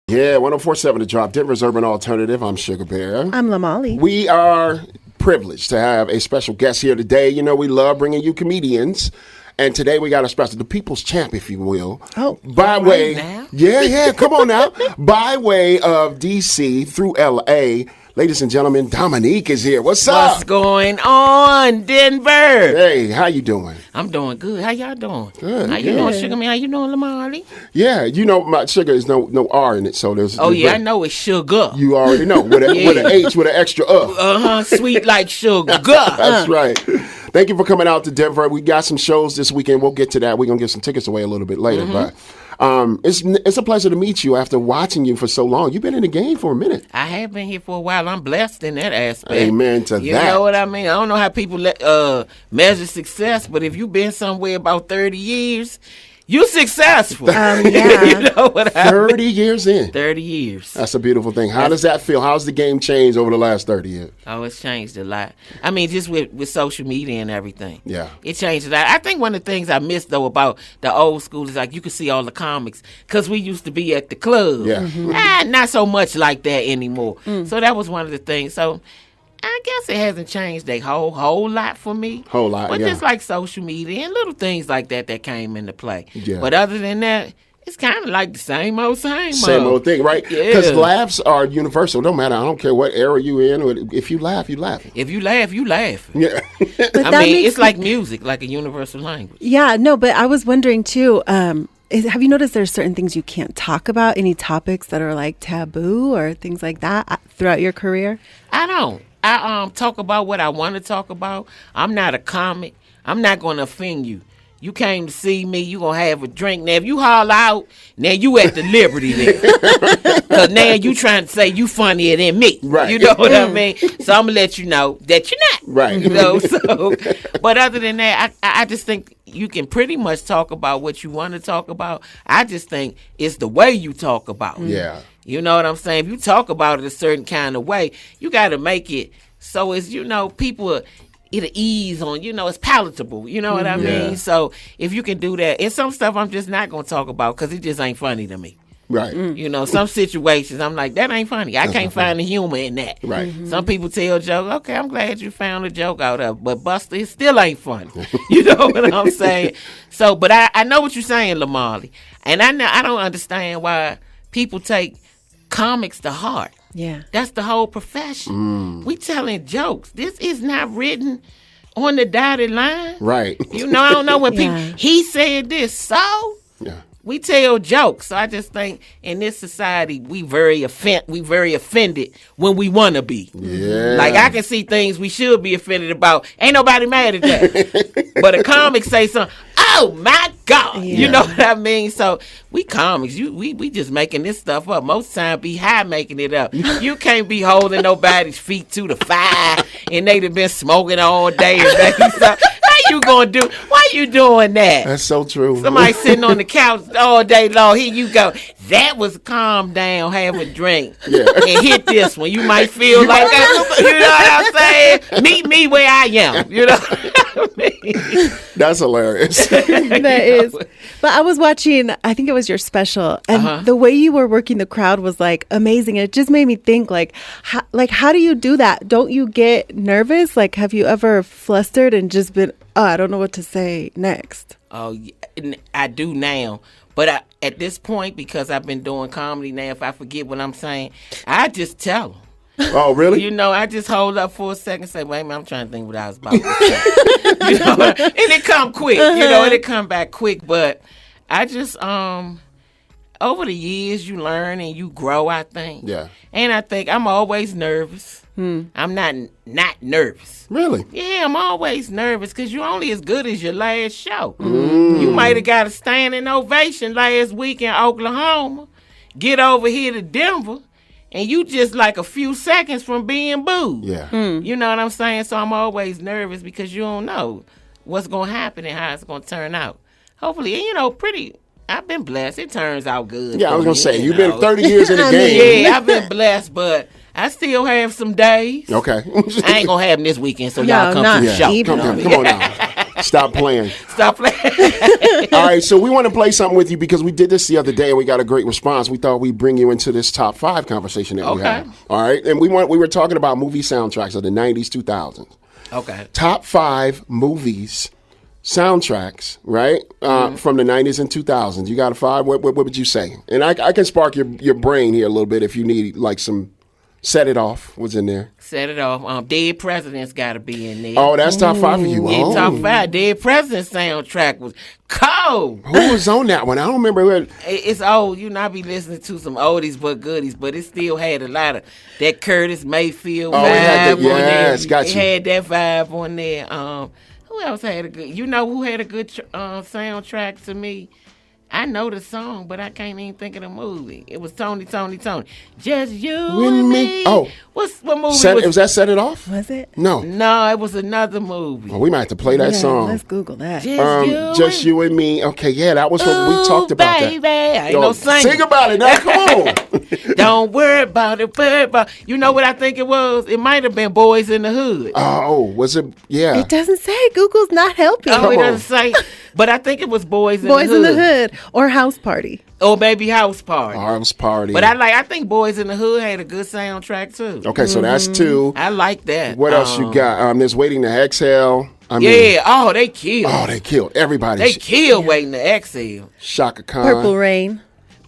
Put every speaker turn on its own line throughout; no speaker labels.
Yeah, 104.7 The Drop, Denver's Urban Alternative. I'm Sugabear.
I'm LaMolly.
We are privileged to have a special guest here today. You know, we love bringing you comedians. And today we got a special, the People's Champ, if you will.
Oh,
by way,
now.
yeah, come on now. By way of D.C. through L.A., ladies and gentlemen, Dominique is here. What's up?
What's going on, Denver?
Hey, how you doing?
I'm doing good. How y'all doing?
Good,
How you
good.
doing, Sugar Man? How you doing, LaMolly?
Yeah, you know, my sugar is no R in it, so there's...
Oh, yeah, I know it's sugar.
You already know, with an H, with an extra
Sweet like sugar.
That's right. Thank you for coming out to Denver. We got some shows this weekend. We'll get to that. We're going to give some tickets away a little bit later. But it's a pleasure to meet you after watching you for so long. You've been in the game for a minute.
I have been here for a while. I'm blessed in that aspect.
Amen to
You
that.
know what I mean? I don't know how people measure success, but if you've been somewhere about 30 years, you're successful.
Yeah.
You know what I mean?
30 years in.
30 years.
That's a beautiful thing. How does that feel? How's the game changed over the last 30 years?
Oh, it's changed a lot. I mean, just with social media and everything.
Yeah.
It changed a lot. I think one of the things I miss, though, about the old school is, like, you could see all the comics because we used to be at the club.
Yeah.
Not so much like that anymore. So that was one of the things. So I guess it hasn't changed a whole lot for me.
Whole lot,
But
yeah.
just like social media and little things like that came into play.
Yeah.
But other than that, it's kind of like the same old.
Same old thing, right?
Yeah.
Because laughs are universal. Don't matter. I don't care what era you in. Or if you laugh, you laugh.
If you laugh, you laugh.
Yeah.
But
I
that
mean,
makes
it's like music, like a universal language.
Yeah, no, but I was wondering too, have you noticed there's certain things you can't talk about? Any topics that are like taboo or things like that throughout your career?
I don't. I talk about what I want to talk about. I'm not a comic. I'm not going to offend you. You came to see me, you going to have a drink. Now, if you holler out, now you at the liberty there. Because now you trying to say you funnier than me.
Right.
You know what I mean? So I'm going to let you know that you're not.
Right.
You know, so, but other than that, I just think you can pretty much talk about what you want to talk about. I just think it's the way you talk about it.
Yeah.
You know what I'm saying? If you talk about it a certain kind of way, you got to make it so it's, people it'll ease on, it's palatable. You know what I mean? So if you can do that, and some stuff I'm just not going to talk about because it just ain't funny to me.
Right.
Some situations I'm like, that ain't funny. I can't find the humor in that.
Right.
Some people tell jokes, okay, I'm glad you found a joke out of it, but Buster, it still ain't funny. You know what I'm saying? So, but I know what you're saying, LaMolly, and I don't understand why people take comics to heart.
Yeah.
That's the whole profession. We telling jokes. This is not written on the dotted line.
Right.
I don't know when
Yeah.
people, he said this, so
Yeah.
we tell jokes. So I just think in this society, we very offended when we want to be.
Yeah.
Like, I can see things we should be offended about. Ain't nobody mad at that. But a comic say something, oh my God.
Yeah.
You know what I mean? So we comics, we just making this stuff up. Most time be high making it up. You can't be holding nobody's feet to the fire and they done been smoking all day and day. So how you gonna do? Why you doing that?
That's so true.
Somebody sitting on the couch all day long. Here you go. That was calm down, have a drink, and hit this one. You might feel like that. You know what I'm saying? Meet me where I am. You know what I mean?
That's hilarious.
That is. But I was watching, I think it was your special, and the way you were working the crowd was like amazing. It just made me think how do you do that? Don't you get nervous? Like, have you ever flustered and just been, I don't know what to say next?
Oh, I do now. But at this point, because I've been doing comedy now, if I forget what I'm saying, I just tell them.
Oh, really?
I just hold up for a second and say, wait a minute, I'm trying to think what I was about to say. And it come quick, it come back quick. But I just, over the years, you learn and you grow, I think.
Yeah.
And I think I'm always nervous. I'm not nervous.
Really?
Yeah, I'm always nervous because you're only as good as your last show. You might have got a standing ovation last week in Oklahoma, get over here to Denver, and you just like a few seconds from being booed.
Yeah.
You know what I'm saying? So I'm always nervous because you don't know what's going to happen and how it's going to turn out. Hopefully, I've been blessed. It turns out good.
Yeah, I was going to say, you've
know.
been 30 years in the game.
Yeah, I've been blessed, but I still have some days.
Okay.
I ain't going to have them this weekend, so
No,
y'all come
not
to the show.
even.
Come on now. Stop playing.
Stop playing.
All right, so we want to play something with you because we did this the other day and we got a great response. We thought we'd bring you into this top 5 conversation that we had. All right, and we were talking about movie soundtracks of the 90s, 2000s.
Okay.
Top 5 movies soundtracks, right? From the 90s and 2000s. You got a 5? What would you say? And I can spark your brain here a little bit if you need like some. Set It Off was in there.
Set It Off. Dead Presidents got to be in there.
Oh, that's top 5 for you.
In top 5, Dead Presidents soundtrack was cold.
Who was on that one? I don't remember.
It's old. I be listening to some oldies but goodies, but it still had a lot of that Curtis Mayfield vibe on there.
Yes, got you.
It had that vibe on there. Who else had a good? Who had a good soundtrack to me? I know the song, but I can't even think of the movie. It was Tony. Just you and me.
Oh.
What movie
was that Set It Off?
Was it?
No,
it was another movie.
Oh, we might have to play that song.
Let's Google that.
Just you and me. Okay, yeah, that was what we talked about.
Baby. I ain't no singing.
Sing about it now. Come on.
Don't worry about it. You know what I think it was? It might have been Boys in the Hood.
Oh, was it? Yeah.
It doesn't say. Google's not helping.
Oh, it doesn't say. But I think it was Boys in
Boys
the Hood.
in the Hood or House Party.
Oh, Baby House Party.
House Party.
But I think Boys in the Hood had a good soundtrack too.
Okay, so that's 2.
I like that.
What else you got? There's Waiting to Exhale.
They killed.
Oh, they killed everybody.
They killed Waiting to Exhale.
Shaka Khan.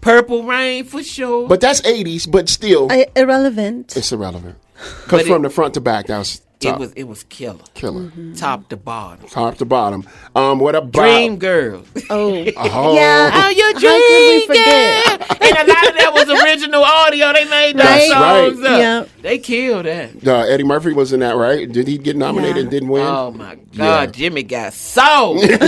Purple Rain
for sure.
But that's 80s, but still.
Irrelevant.
It's irrelevant. Because from the front to back, that was top.
It was killer.
Top
to bottom.
Top to bottom. What about
Dream Girl?
Oh.
Yeah. How you dream girl? And a lot of that was original audio. They made those songs up. Yeah. They killed that.
Eddie Murphy was in that, right? Did he get nominated and didn't win?
Oh my God, Jimmy got sold.
Jimmy,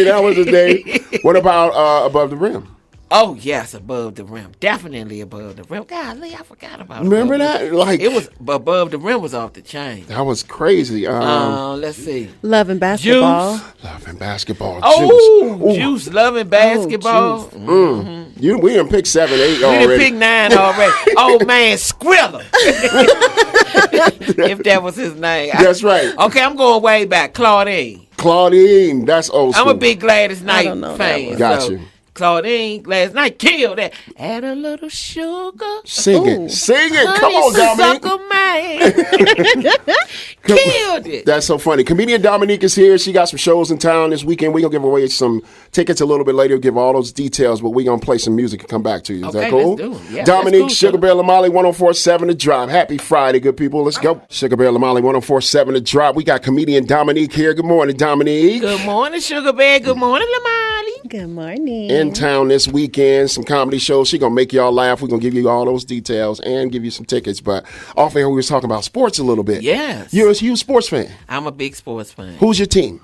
that was his name. What about Above the Rim?
Oh yes, Above the Rim, definitely Above the Rim. Golly, I forgot about.
Remember that? Like
it was Above the Rim was off the chain.
That was crazy.
Let's see.
Love and Basketball.
Juice.
Love and Basketball.
Oh, Juice. Love and Basketball.
We didn't pick 7, 8 already.
We didn't pick 9 already. Oh man, Skrilla. If that was his name.
That's right.
Okay, I'm going way back.
Claudine. That's old school.
I'm a big Gladys Knight fan.
Got you.
Claudine last night killed that. Add a little sugar.
Sing it. Come on,
Dominique. Killed it.
That's so funny. Comedian Dominique is here. She got some shows in town this weekend. We're going to give away some tickets a little bit later. We'll give all those details, but we're going to play some music and come back to you. Is that cool?
Let's do it. Yeah,
Dominique,
cool,
Sugabear and LaMolly, 104.7 The Drop. Happy Friday, good people. Let's go. Sugabear and LaMolly, 104.7 The Drop. We got comedian Dominique here. Good morning, Dominique.
Good morning, Sugabear. Good morning, LaMolly.
Good morning.
In town this weekend, some comedy shows. She gonna make y'all laugh. We're gonna give you all those details and give you some tickets. But off air, we was talking about sports a little bit.
Yes.
You're a huge sports fan.
I'm a big sports fan.
Who's your team?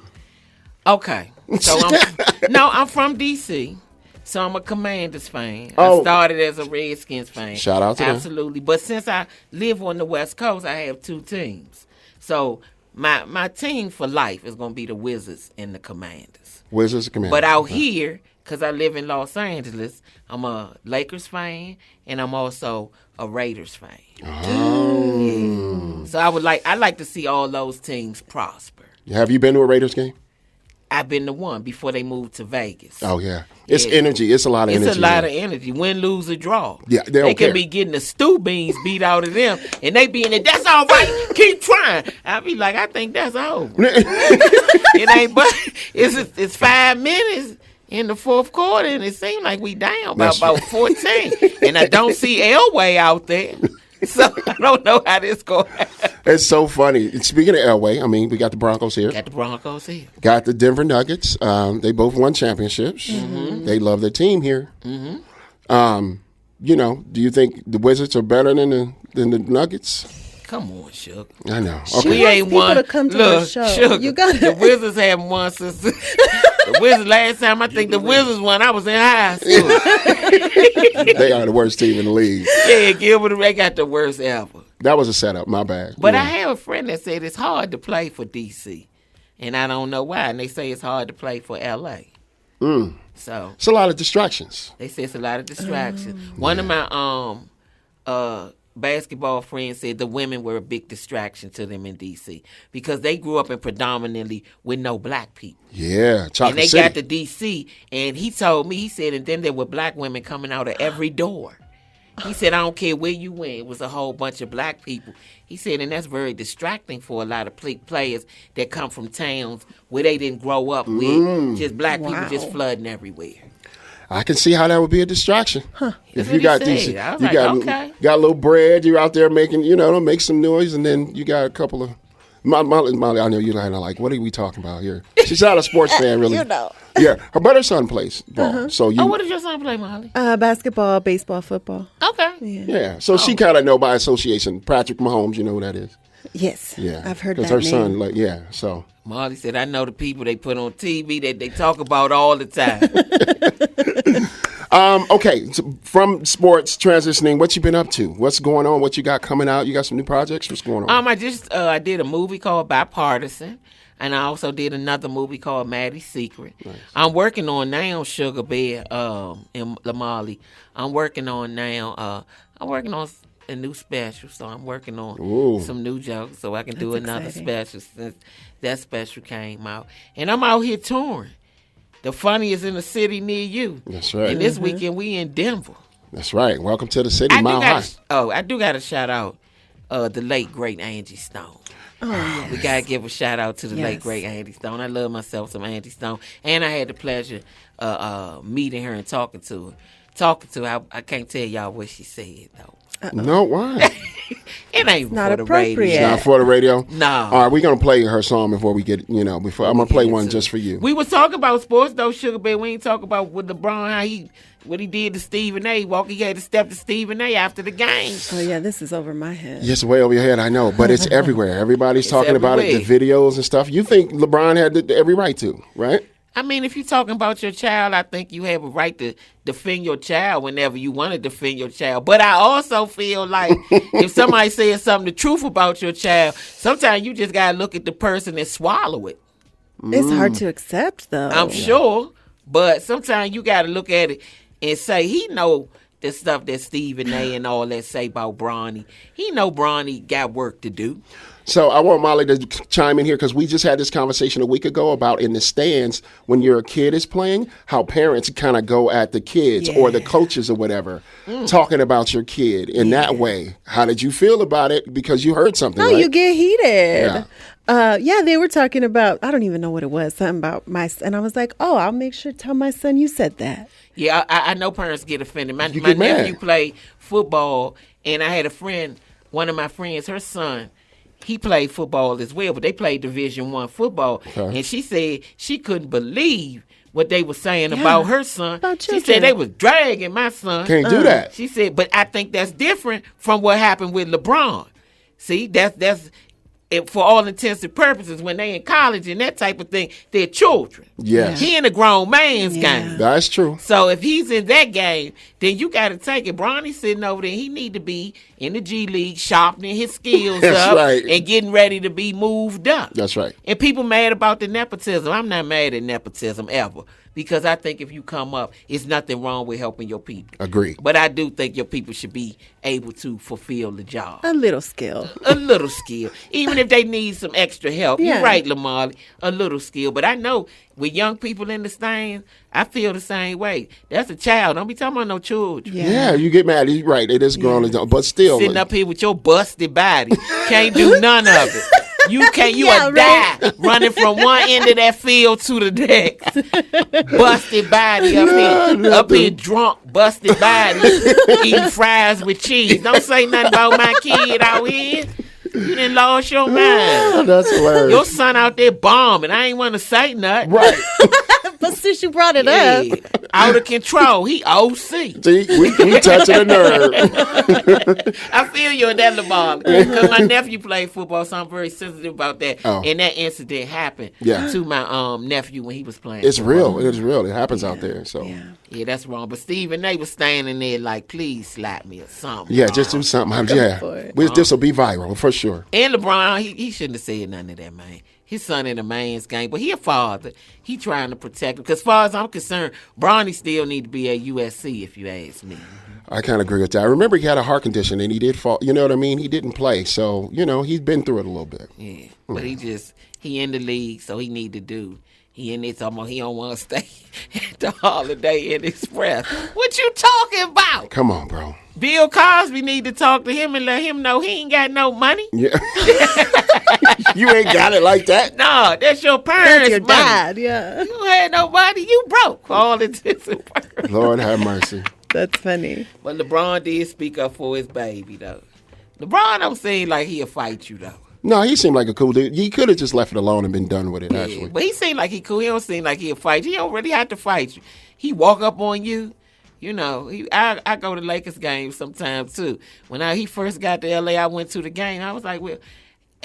Okay. So I'm from DC. So I'm a Commanders fan.
Oh.
I started as a Redskins fan.
Shout out to them.
Absolutely. But since I live on the West Coast, I have 2 teams. So my team for life is gonna be the Wizards and the Commanders.
Wizards and Commanders.
But out here, because I live in Los Angeles, I'm a Lakers fan and I'm also a Raiders fan.
Oh.
Yeah. So I like to see all those teams prosper.
Have you been to a Raiders game?
I've been to one before they moved to Vegas.
Oh, yeah. It's energy. It's a lot of energy.
It's a lot of energy. Win, lose, or draw.
Yeah,
they can be getting the stew beans beat out of them, and they be in it. That's all right. Keep trying. I be like, I think that's over. It ain't, but it's 5 minutes in the fourth quarter, and it seems like we down by about 14. And I don't see Elway out there. So I don't know how this going.
It's so funny. Speaking of Elway, I mean, we got the Broncos here.
Got the Broncos here.
Got the Denver Nuggets. They both won championships. Mm-hmm. They love their team here. Mm-hmm. Do you think the Wizards are better than the Nuggets?
Come on, Sugar.
I know.
Okay. We ain't won. To come to the show.
Sugar,
you got
the Wizards haven't won since the Wizards. Last time I think the Wizards won, I was in high school.
They are the worst team in the league.
Yeah, Gilbert, they got the worst ever.
That was a setup. My bad.
But I have a friend that said it's hard to play for DC, and I don't know why. And they say it's hard to play for LA. So
it's a lot of distractions.
They say it's a lot of distractions. One of my basketball friends said the women were a big distraction to them in D.C. because they grew up in predominantly with no black people.
Yeah, Chocolate
And they
City.
got to D.C. and he told me, he said, and then there were black women coming out of every door. He said, I don't care where you went. It was a whole bunch of black people. He said, and that's very distracting for a lot of players that come from towns where they didn't grow up with just black people just flooding everywhere.
I can see how that would be a distraction. If
That's
you got
what he
these,
said.
you
I was like,
got
okay.
got a little bread. You're out there making, make some noise, and then you got a couple of. Molly, I know you're like, what are we talking about here? She's not a sports fan, really. Yeah, but her son plays ball. So you.
Oh, what does your son play, Molly?
Basketball, baseball, football.
Okay.
Yeah, so she kind of know by association. Patrick Mahomes, you know who that is.
Yes.
Yeah,
I've heard that
her
name.
son, so.
Molly said, I know the people they put on TV that they talk about all the time.
Okay, so from sports transitioning, what you been up to? What's going on? What you got coming out? You got some new projects? What's going on?
I did a movie called Bipartisan, and I also did another movie called Maddie's Secret. Nice. I'm working on now Sugabear and LaMolly. I'm working on a new special, so I'm working on some new jokes so I can do another special since that special came out. And I'm out here touring. The funniest in the city near you.
That's right.
And this weekend we in Denver.
That's right. Welcome to the city, Mile High.
I do got to shout out the late, great Angie Stone.
Oh, yes.
We got to give a shout out to the late, great Angie Stone. I love myself some Angie Stone. And I had the pleasure meeting her and talking to her. I can't tell y'all what she said, though.
No, why?
It ain't
not
for the
appropriate.
radio.
It's not for the radio?
No.
All right, we're going to play her song before we get, I'm going to play one just for you.
We was talking about sports, though, Sugar Bear. We ain't talking about with LeBron, what he did to Stephen A. He had to step to Stephen A. after the game.
Oh, yeah, this is over my head.
Yes, way over your head, I know, but it's everywhere. Everybody's talking about it, the videos and stuff. You think LeBron had every right to, right?
I mean, if you're talking about your child, I think you have a right to defend your child whenever you want to defend your child. But I also feel like if somebody says something the truth about your child, sometimes you just got to look at the person and swallow it.
It's hard to accept, though.
I'm sure. But sometimes you got to look at it and say, he know the stuff that Stephen A. and all that say about Bronny. He know Bronny got work to do.
So I want Molly to chime in here because we just had this conversation a week ago about in the stands when your kid is playing, how parents kind of go at the kids or the coaches or whatever, talking about your kid in that way. How did you feel about it? Because you heard something, right?
You get heated. Yeah. They were talking about, I don't even know what it was, something about my son. And I was like, I'll make sure to tell my son you said that.
Yeah, I know parents get offended. My
get
nephew
mad.
played football, and I had a friend, one of my friends, her son, he played football as well, but they played Division I football. Okay. And she said she couldn't believe what they were saying about her son. She said they was dragging my son.
Can't do that.
She said, but I think that's different from what happened with LeBron. See, that's it, for all intents and purposes, when they in college and that type of thing, they're children.
Yes.
He in a grown man's game.
That's true.
So if he's in that game, then you got to take it. Bronny's sitting over there. He need to be in the G League, sharpening his skills up and getting ready to be moved up.
That's right.
And people mad about the nepotism. I'm not mad at nepotism ever. Because I think if you come up, it's nothing wrong with helping your people.
Agree.
But I do think your people should be able to fulfill the job.
A little skill.
A little skill. Even if they need some extra help. Yeah. You're right, LaMolly. A little skill. But I know with young people in the stands, I feel the same way. That's a child. Don't be talking about no children.
Yeah, you get mad. You're right. It is grown, but still.
Sitting up here with your busted body. Can't do none of it. You can't. You die running from one end of that field to the next. Busted body up here drunk, busted body, eating fries with cheese. Don't say nothing about my kid out here. You done lost your mind.
That's hilarious.
Your son out there bombing. I ain't want to say nothing.
Right.
But since you brought it up.
Out of control. He OC.
See, we touching a nerve.
I feel you on that, LaMolly. Because my nephew played football, so I'm very sensitive about that.
Oh.
And that incident happened to my nephew when he was playing
It's
football.
real. It is real. It happens out there. So
Yeah, that's wrong. But Stephen A. was standing there like, please slap me or something.
yeah, just do something. Yeah, this will be viral for sure.
And LeBron, he shouldn't have said nothing to that, man. his son in a man's game, but he a father. He trying to protect him. Because as far as I'm concerned, Bronny still need to be at USC, if you ask me.
I kind of agree with that. I remember he had a heart condition and he did fall. You know what I mean? He didn't play. So, he's been through it a little bit.
Yeah. But he in the league, so he need to do. He in this almost, he don't want to stay at the Holiday Inn Express. What you talking about?
Come on, bro.
Bill Cosby need to talk to him and let him know he ain't got no money.
Yeah. You ain't got it like that.
No, that's your parents'
That's your
money.
dad, yeah.
You had no money. You broke for all intents and purposes.
Lord have mercy.
That's funny.
But LeBron did speak up for his baby, though. LeBron don't seem like he'll fight you, though.
No, he seemed like a cool dude. He could have just left it alone and been done with it, actually.
But he seemed like he cool. He don't seem like he'll fight you. He don't really have to fight you. He walk up on you. I go to Lakers games sometimes, too. When he first got to L.A., I went to the game. I was like, well,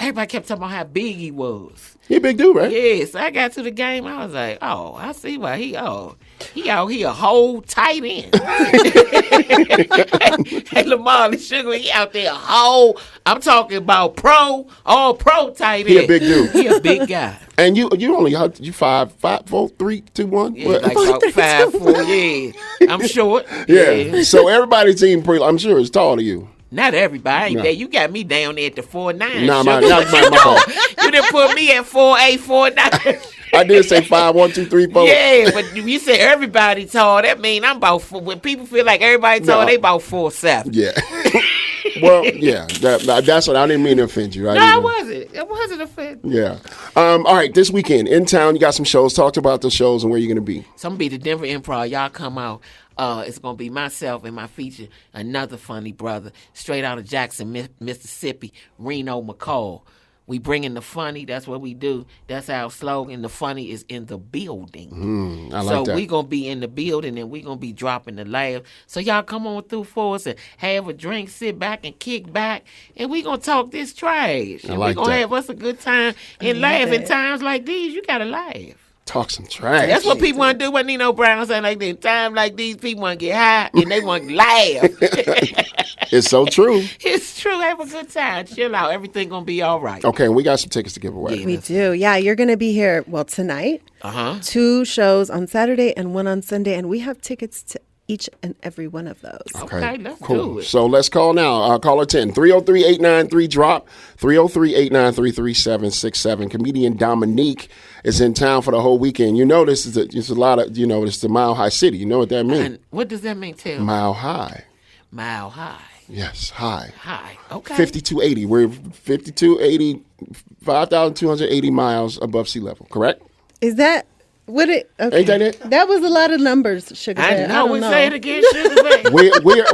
everybody kept talking about how big he was.
He a big dude, right?
Yes, I got to the game. I was like, oh, I see why he out here a whole tight end. Hey, LaMolly Sugar, he out there a whole. I'm talking about all pro tight end.
He a big dude.
He a big guy.
And you only 5'4", 3, 2, 1.
Yeah, like about 5'4". Yeah, I'm short.
Yeah. So everybody's team, I'm sure, is taller than you.
Not everybody. Ain't
No.
there. You got me down there at the 4'9".
Nah, my fault.
You didn't put me at 4'8", 4'9".
I did say 5, 1, 2, 3, 4.
Yeah, but you said everybody tall. That mean I'm about 4. When people feel like everybody tall, they about 4'7".
Yeah. Well, yeah. That's what I didn't mean to offend you.
No, it wasn't. It wasn't offending.
Yeah. All right. This weekend in town, you got some shows. Talk about the shows and where you're going to be.
So I'm gonna be the Denver Improv. Y'all come out. It's gonna be myself and my feature, another funny brother, straight out of Jackson, Mississippi, Reno McCall. We bring in the funny. That's what we do. That's our slogan. The funny is in the building.
I like that.
So we going to be in the building and we going to be dropping the laugh. So y'all come on through for us and have a drink, sit back and kick back. And we going to talk this trash. And
like
we going to
that.
have us a good time and laugh. In times like these, you got to laugh.
Talk some trash.
That's what people want to do. What Nino Brown saying, like, in time like these, people want to get high and they want to laugh.
It's so true.
It's true. Have a good time. Chill out. Everything going to be all right.
Okay, and we got some tickets to give away.
Yeah.
We do. Yeah, you're going to be here, tonight. 2 shows on Saturday and 1 on Sunday. And we have tickets to each and every one of those.
Okay, let's
cool.
do it.
So let's call now. Caller 10, 303-893-DROP, 303-893-3767. Comedian Dominique is in town for the whole weekend. You know this is it's a lot of, it's the Mile High City. You know what that means?
And what does that mean, tell me?
Mile High.
Mile high.
Yes, high.
High. Okay.
5280. We're 5280, 5,280 miles above sea level, correct?
Is that what it? Okay.
Ain't that it?
That was a lot of numbers, Sugar
I
Bear.
know.
don't
We
know.
say it again, Sugar Bear.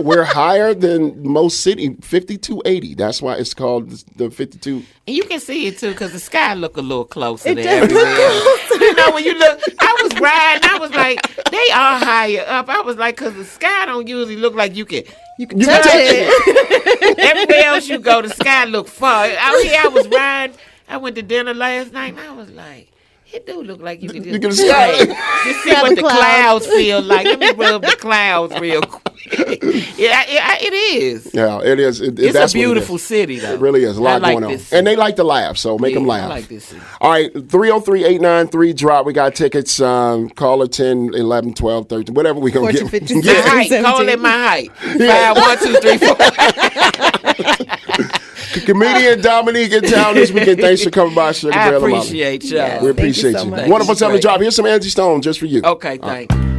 We're higher than most city, 5280. That's why it's called the 52.
And you can see it too, because the sky look a little closer
It
than
does look
everywhere else. When you look, I was riding, I was like, they are higher up. I was like, because the sky don't usually look like you can
Touch it.
everywhere else you go, the sky look far. Out here, I was riding. I went to dinner last night, and I was like, it do look like you can
You can
just,
see
just see what the clouds feel like. Let me rub the clouds real quick. It is.
Yeah, it is.
It's
That's
a
what
beautiful city, though.
It really is. A lot
I like
going on.
this city.
And they like to laugh, so make them laugh.
I like this city.
All right, 303-893-DROP. We got tickets. Caller 10, 11, 12, 13, whatever we going to
14,
get.
15,
My height. Call it my height. 5, 1, 2, 3, 4.
Comedian Dominique in town this weekend. Thanks for coming by, Sugabear
I
and LaMolly.
appreciate y'all.
Yes.
We
Thank you
appreciate
so
you.
much.
Wonderful time to
Great.
drop. Here's some Angie Stone just for you.
Okay, thank you.